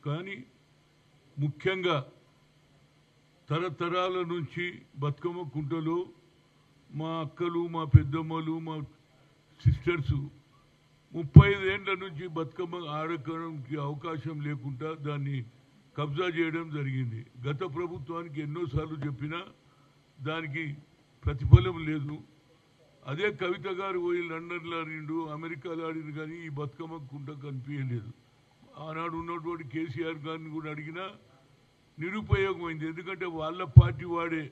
కానీ ముఖ్యంగా తరతరాల నుంచి బతుకమ్మ కుంటలో మా అక్కలు మా పెద్దమ్మలు మా సిస్టర్స్ 35 ఏళ్ల నుంచి బతుకమ్మ ఆడడానికి అవకాశం లేకుండా దాన్ని కబ్జా చేయడం జరిగింది. గత ప్రభుత్వానికి ఎన్నోసార్లు చెప్పినా దానికి ప్రతిఫలం లేదు. అదే కవిత గారు పోయి లండన్లో ఆడిండు, అమెరికాలో ఆడిండు, కానీ ఈ బతుకమ్మ కుంట కనిపించలేదు. ఆనాడు ఉన్నటువంటి కేసీఆర్ గారిని కూడా అడిగినా నిరుపయోగమైంది. ఎందుకంటే వాళ్ళ పార్టీ వాడే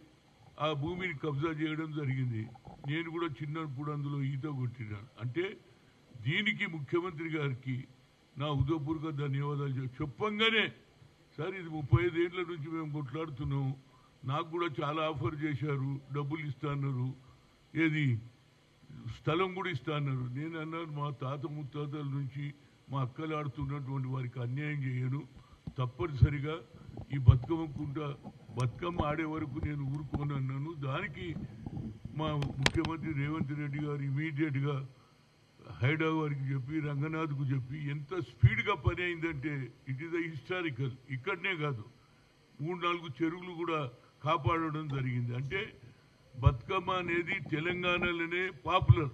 ఆ భూమిని కబ్జా చేయడం జరిగింది. నేను కూడా చిన్నప్పుడు అందులో ఈత కొట్టినాను. అంటే దీనికి ముఖ్యమంత్రి గారికి నా హృదయపూర్వక ధన్యవాదాలు చెప్పంగానే, సార్ ఇది 35 ఏళ్ల నుంచి మేము కొట్లాడుతున్నాం, నాకు కూడా చాలా ఆఫర్ చేశారు, డబ్బులు ఇస్తా అన్నారు, ఏది స్థలం కూడా ఇస్తా అన్నారు. నేను అన్నాను మా తాత ముత్తాతల నుంచి మా అక్కలు ఆడుతున్నటువంటి వారికి అన్యాయం చేయను, తప్పనిసరిగా ఈ బతుకమ్మ ఆడే వరకు నేను ఊరుకోనన్నాను. దానికి మా ముఖ్యమంత్రి రేవంత్ రెడ్డి గారు ఇమీడియట్గా హైడా వారికి చెప్పి రంగనాథ్కు చెప్పి ఎంత స్పీడ్గా పని అయిందంటే ఇట్ ఈస్ హిస్టారికల్. ఇక్కడనే కాదు 3-4 చెరువులు కూడా కాపాడడం జరిగింది. అంటే బతుకమ్మ అనేది తెలంగాణలోనే పాపులర్.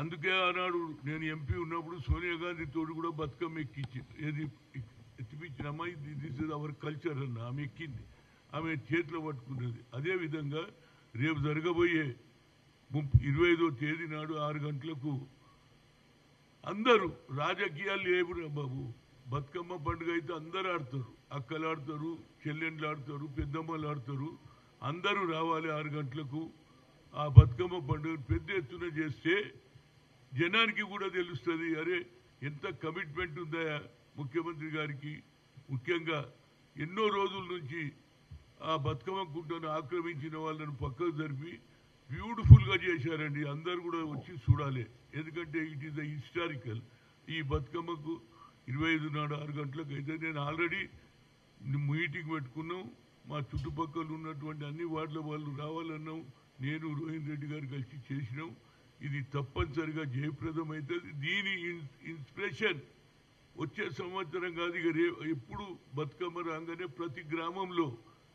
అందుకే ఆనాడు నేను ఎంపీ ఉన్నప్పుడు సోనియా గాంధీ తోడు కూడా బతుకమ్మ ఎత్తిపించినమ్మా, దిస్ ఇస్ అవర్ కల్చర్ అన్న. ఆమె ఎక్కింది, ఆమె చేతిలో పట్టుకున్నది. అదేవిధంగా రేపు జరగబోయే 25వ తేదీ నాడు 6 గంటలకు అందరూ రాజకీయాలు లేవురా బాబు, బతుకమ్మ పండుగ అయితే అందరూ ఆడతారు, అక్కలు ఆడతారు, చెల్లెండ్లు ఆడతారు, పెద్దమ్మలు ఆడతారు, అందరూ రావాలి 6 గంటలకు. ఆ బతుకమ్మ పండుగ పెద్ద ఎత్తున చేస్తే జనానికి కూడా తెలుస్తుంది, అరే ఎంత కమిట్మెంట్ ఉందా ముఖ్యమంత్రి గారికి. ముఖ్యంగా ఎన్నో రోజుల నుంచి ఆ బతుకమ్మ కుంటను ఆక్రమించిన వాళ్ళను పక్కకు జరిపి బ్యూటిఫుల్గా చేశారండి. అందరూ కూడా వచ్చి చూడాలి, ఎందుకంటే ఇట్ ఈస్ హిస్టారికల్. ఈ బతుకమ్మకు 25 నాడు 6 గంటలకు అయితే నేను ఆల్రెడీ మీటింగ్ పెట్టుకున్నాం. మా చుట్టుపక్కల ఉన్నటువంటి అన్ని వార్డుల వాళ్ళు రావాలన్నాం. నేను రోహిన్ రెడ్డి గారు కలిసి చేసినాం. ఇది తప్పనిసరిగా జయప్రదం అవుతుంది. దీని ఇన్స్పిరేషన్ వచ్చే సంవత్సరం కాదు, ఇక ఎప్పుడు బతుకమ్మ రాగానే ప్రతి గ్రామంలో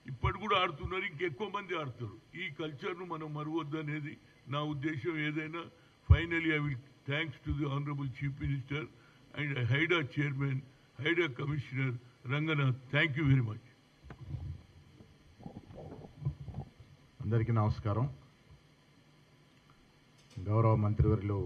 ఇప్పటి కూడా ఆడుతున్నారు, ఇంకెక్కువ మంది ఆడతారు. ఈ కల్చర్ను మనం మరవద్దు అనేది నా ఉద్దేశం. ఏదైనా finally I will thanks to the honourable chief minister and హైడా chairman, హైడా commissioner Ranganath. Thank you very much. అందరికీ నమస్కారం. గౌరవ మంత్రివర్యులు